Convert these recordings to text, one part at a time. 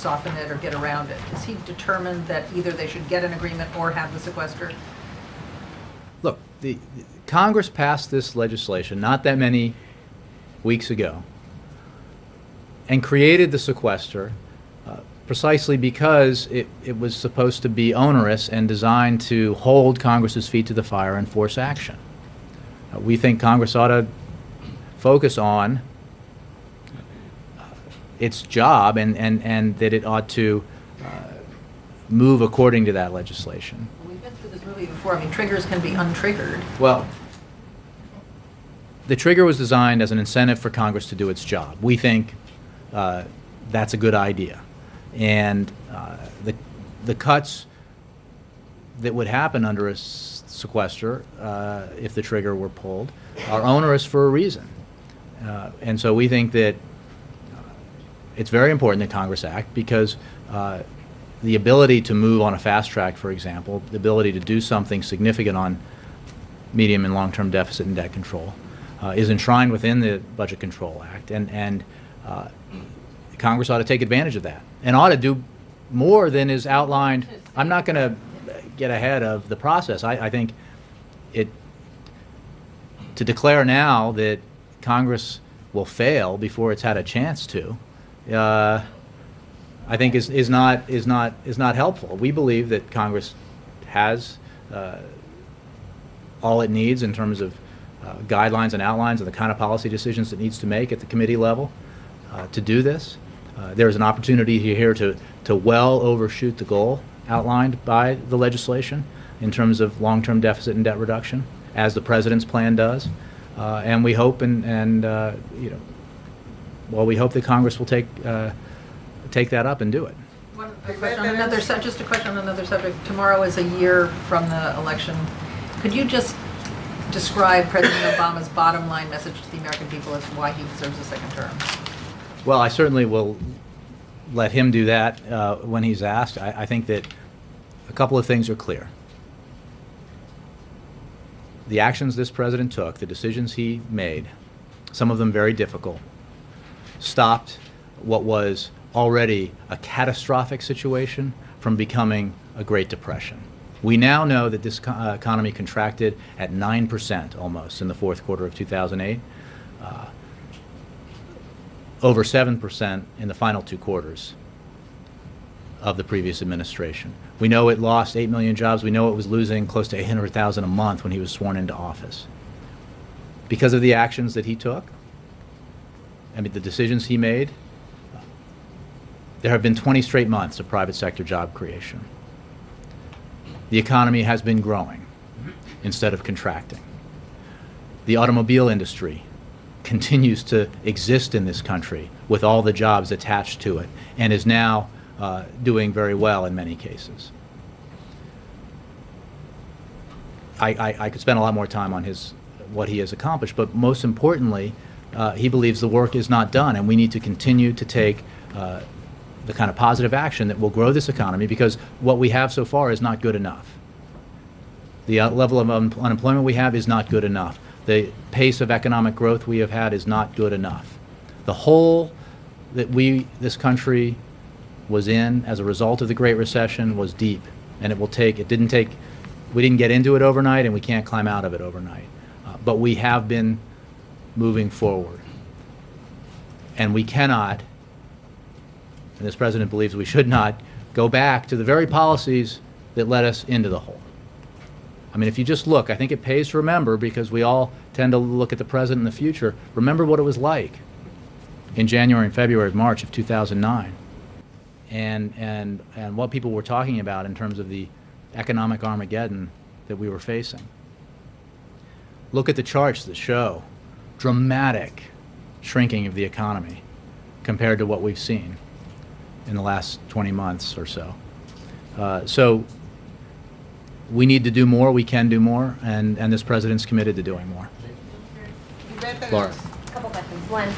soften it or get around it? Is he determined that either they should get an agreement or have the sequester? Look, the Congress passed this legislation not that many weeks ago and created the sequester precisely because it was supposed to be onerous and designed to hold Congress's feet to the fire and force action. We think Congress ought to focus on its job and that it ought to move according to that legislation. We've been through this movie before. I mean, triggers can be untriggered. Well, the trigger was designed as an incentive for Congress to do its job. We think that's a good idea. And the cuts that would happen under a sequester, if the trigger were pulled, are onerous for a reason. And so we think that it's very important that Congress act because the ability to move on a fast track, for example, the ability to do something significant on medium and long-term deficit and debt control is enshrined within the Budget Control Act, and Congress ought to take advantage of that and ought to do more than is outlined. I'm not going to get ahead of the process. I think to declare now that Congress will fail before it's had a chance to, I think is not helpful. We believe that Congress has all it needs in terms of guidelines and outlines of the kind of policy decisions it needs to make at the committee level to do this. There's an opportunity here to well overshoot the goal outlined by the legislation in terms of long-term deficit and debt reduction, as the president's plan does, and we hope we hope that Congress will take that up and do it. Just a question on another subject. Tomorrow is a year from the election. Could you just describe President Obama's bottom line message to the American people as to why he deserves a second term? Well, I certainly will let him do that when he's asked. I think that a couple of things are clear. The actions this president took, the decisions he made, some of them very difficult, stopped what was already a catastrophic situation from becoming a Great Depression. We now know that this economy contracted at 9% almost in the fourth quarter of 2008. Over 7% in the final two quarters of the previous administration. We know it lost 8 million jobs. We know it was losing close to 800,000 a month when he was sworn into office. Because of the actions that he took, the decisions he made, there have been 20 straight months of private sector job creation. The economy has been growing instead of contracting. The automobile industry continues to exist in this country with all the jobs attached to it and is now doing very well in many cases. I could spend a lot more time on what he has accomplished, but most importantly, he believes the work is not done, and we need to continue to take the kind of positive action that will grow this economy, because what we have so far is not good enough. The level of unemployment we have is not good enough. The pace of economic growth we have had is not good enough. The hole that this country was in as a result of the Great Recession was deep, and we didn't get into it overnight, and we can't climb out of it overnight. But we have been moving forward. And we cannot, and this president believes we should not, go back to the very policies that led us into the hole. If you just look, I think it pays to remember, because we all tend to look at the present and the future, remember what it was like in January and February and March of 2009 and what people were talking about in terms of the economic Armageddon that we were facing. Look at the charts that show dramatic shrinking of the economy compared to what we've seen in the last 20 months or so. So we need to do more, we can do more, and this president's committed to doing more. Laura. A couple questions. One,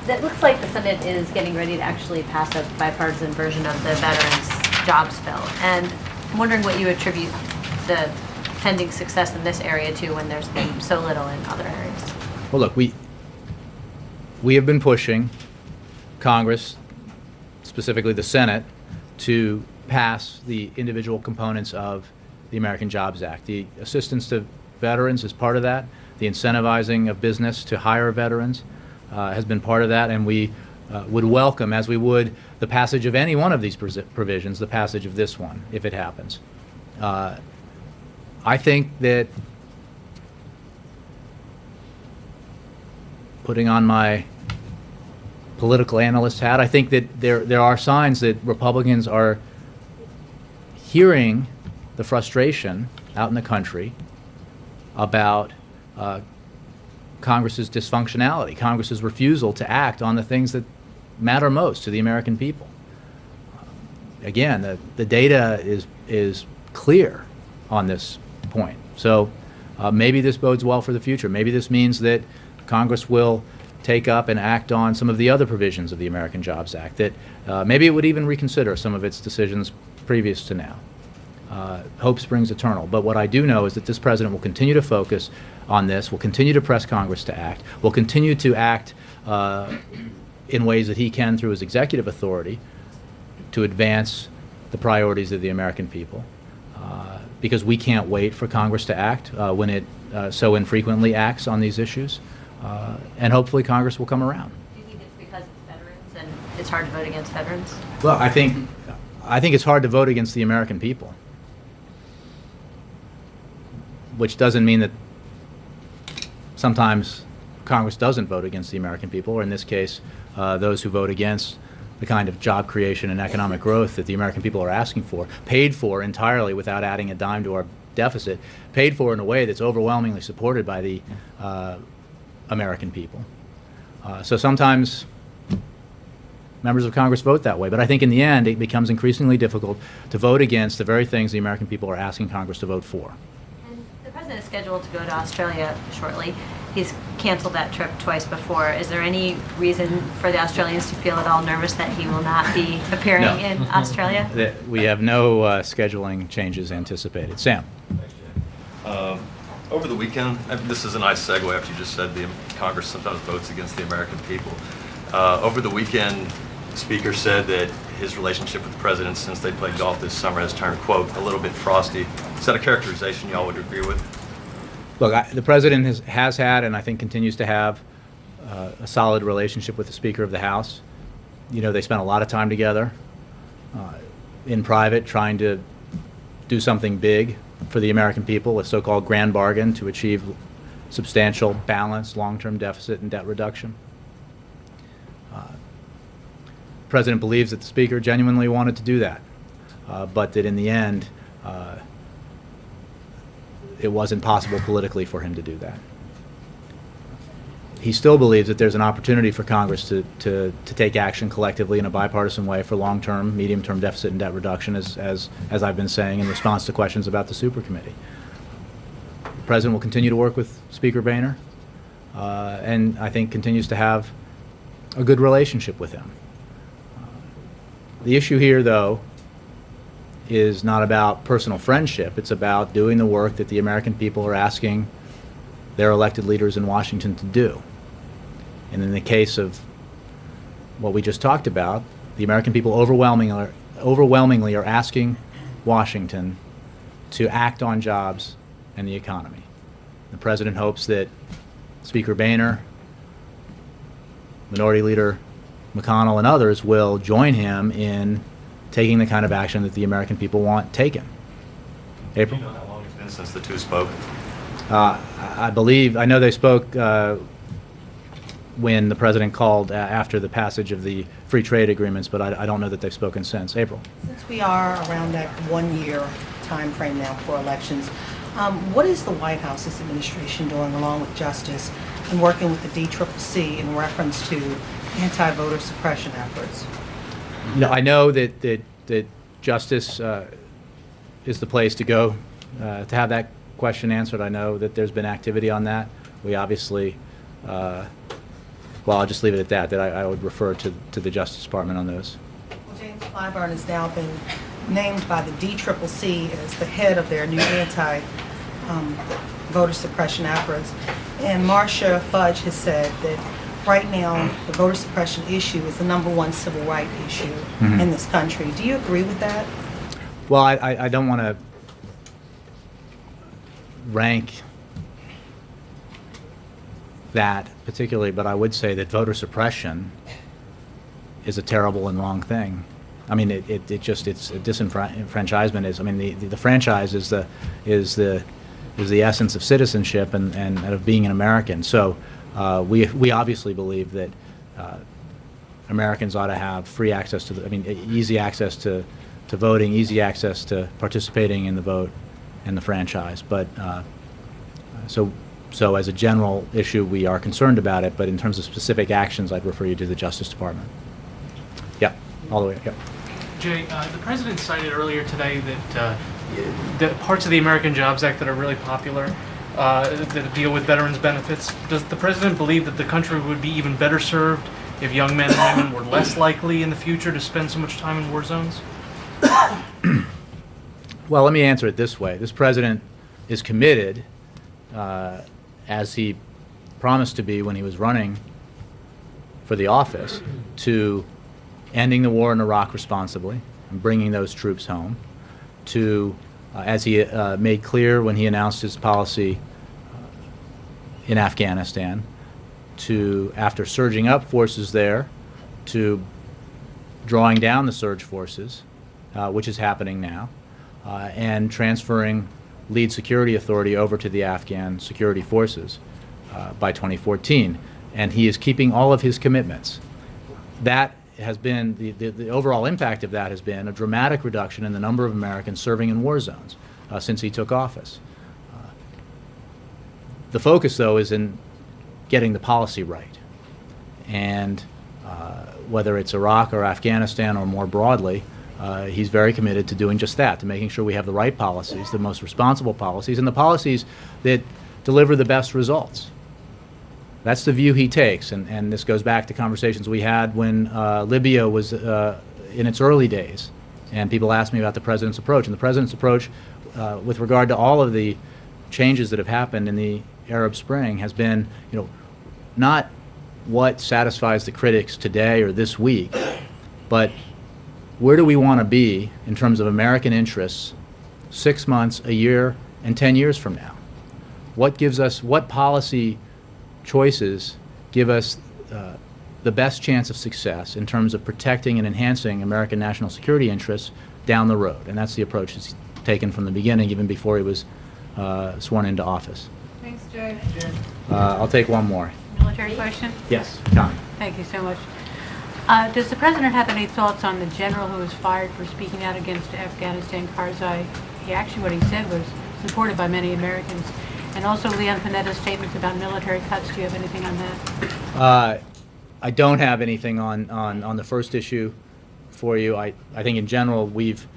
it looks like the Senate is getting ready to actually pass a bipartisan version of the Veterans Jobs Bill. And I'm wondering what you attribute the pending success in this area to when there's been so little in other areas. Well, look, we have been pushing Congress, specifically the Senate, to pass the individual components of the American Jobs Act. The assistance to veterans is part of that. The incentivizing of business to hire veterans has been part of that, and we would welcome, as we would the passage of any one of these provisions, the passage of this one, if it happens. I think that, putting on my political analyst hat, I think that there are signs that Republicans are hearing the frustration out in the country about Congress's dysfunctionality, Congress's refusal to act on the things that matter most to the American people. Again, the data is clear on this point. So maybe this bodes well for the future. Maybe this means that Congress will take up and act on some of the other provisions of the American Jobs Act, that maybe it would even reconsider some of its decisions previous to now. Hope springs eternal. But what I do know is that this president will continue to focus on this, will continue to press Congress to act, will continue to act in ways that he can through his executive authority to advance the priorities of the American people. Because we can't wait for Congress to act when it so infrequently acts on these issues. And hopefully Congress will come around. Do you think it's because it's veterans and it's hard to vote against veterans? Well, I think it's hard to vote against the American people, which doesn't mean that sometimes Congress doesn't vote against the American people, or in this case, those who vote against the kind of job creation and economic growth that the American people are asking for, paid for entirely without adding a dime to our deficit, paid for in a way that's overwhelmingly supported by the American people. So sometimes members of Congress vote that way, but I think in the end it becomes increasingly difficult to vote against the very things the American people are asking Congress to vote for. And the president is scheduled to go to Australia shortly. He's canceled that trip twice before. Is there any reason for the Australians to feel at all nervous that he will not be appearing No. in Australia? We have no scheduling changes anticipated. Sam? Over the weekend, this is a nice segue after you just said the Congress sometimes votes against the American people. Over the weekend, the Speaker said that his relationship with the President since they played golf this summer has turned, quote, a little bit frosty. Is that a characterization y'all would agree with? Look, the President has had, and I think continues to have, a solid relationship with the Speaker of the House. You know, they spent a lot of time together in private trying to do something big for the American people, a so-called grand bargain to achieve substantial, balanced, long-term deficit and debt reduction. The President believes that the Speaker genuinely wanted to do that, but that in the end, it wasn't possible politically for him to do that. He still believes that there's an opportunity for Congress to take action collectively in a bipartisan way for long-term, medium-term deficit and debt reduction, as I've been saying in response to questions about the supercommittee. The President will continue to work with Speaker Boehner, and I think continues to have a good relationship with him. The issue here, though, is not about personal friendship. It's about doing the work that the American people are asking their elected leaders in Washington to do. And in the case of what we just talked about, the American people overwhelmingly are asking Washington to act on jobs and the economy. The President hopes that Speaker Boehner, Minority Leader McConnell, and others will join him in taking the kind of action that the American people want taken. April? Do you know how long it's been since the two spoke? I know they spoke when the President called after the passage of the free trade agreements, but I don't know that they've spoken since. April? Since we are around that 1 year time frame now for elections, what is the White House's administration doing along with Justice and working with the DCCC in reference to anti-voter suppression efforts? You know, I know that Justice is the place to go to have that question answered. I know that there's been activity on that. We obviously, well, I'll just leave it at that I would refer to the Justice Department on those. Well, James Clyburn has now been named by the DCCC as the head of their new anti-voter suppression efforts. And Marcia Fudge has said that right now, the voter suppression issue is the #1 civil rights issue in this country. Do you agree with that? Well, I don't want to rank that particularly, but I would say that voter suppression is a terrible and wrong thing. I mean, it's disenfranchisement is. I mean, the franchise is the essence of citizenship and of being an American. So we obviously believe that Americans ought to have free access to easy access to voting, easy access to participating in the vote and the franchise. But so as a general issue, we are concerned about it. But in terms of specific actions, I'd refer you to the Justice Department. Yeah, all the way. Yeah. Jay, the president cited earlier today that parts of the American Jobs Act that are really popular, that deal with veterans' benefits. Does the president believe that the country would be even better served if young men and women were less likely in the future to spend so much time in war zones? Well, let me answer it this way. This president is committed, as he promised to be when he was running for the office, to ending the war in Iraq responsibly and bringing those troops home, to, as he made clear when he announced his policy in Afghanistan, to, after surging up forces there, to drawing down the surge forces, which is happening now, and transferring lead security authority over to the Afghan security forces by 2014. And he is keeping all of his commitments. That has been, the overall impact of that has been a dramatic reduction in the number of Americans serving in war zones since he took office. The focus, though, is in getting the policy right. And whether it's Iraq or Afghanistan or more broadly, he's very committed to doing just that, to making sure we have the right policies, the most responsible policies, and the policies that deliver the best results. That's the view he takes, and this goes back to conversations we had when Libya was in its early days, and people asked me about the president's approach. And the president's approach, with regard to all of the changes that have happened in the Arab Spring, has been, not what satisfies the critics today or this week, but where do we want to be in terms of American interests 6 months, a year, and 10 years from now? What gives us, what policy choices give us the best chance of success in terms of protecting and enhancing American national security interests down the road? And that's the approach he's taken from the beginning, even before he was sworn into office. Thanks, Jay. I'll take one more. Military question? Yes, Connie. Thank you so much. Does the president have any thoughts on the general who was fired for speaking out against Afghanistan, Karzai? What he said was supported by many Americans. And also Leon Panetta's statements about military cuts. Do you have anything on that? I don't have anything on the first issue for you. I think in general we've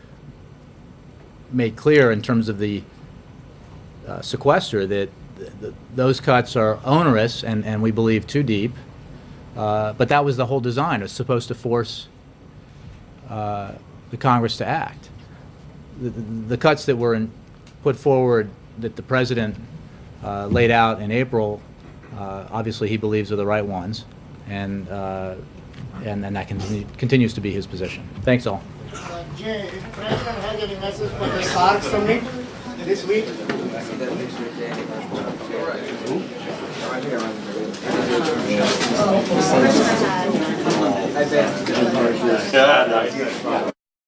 made clear in terms of the sequester that those cuts are onerous and we believe too deep. But that was the whole design. It was supposed to force the Congress to act. The cuts that were put forward that the president laid out in April, obviously he believes are the right ones, and that continues to be his position. Thanks all. Jay, if the president has any message for the SARC summit this week? Yeah, nice.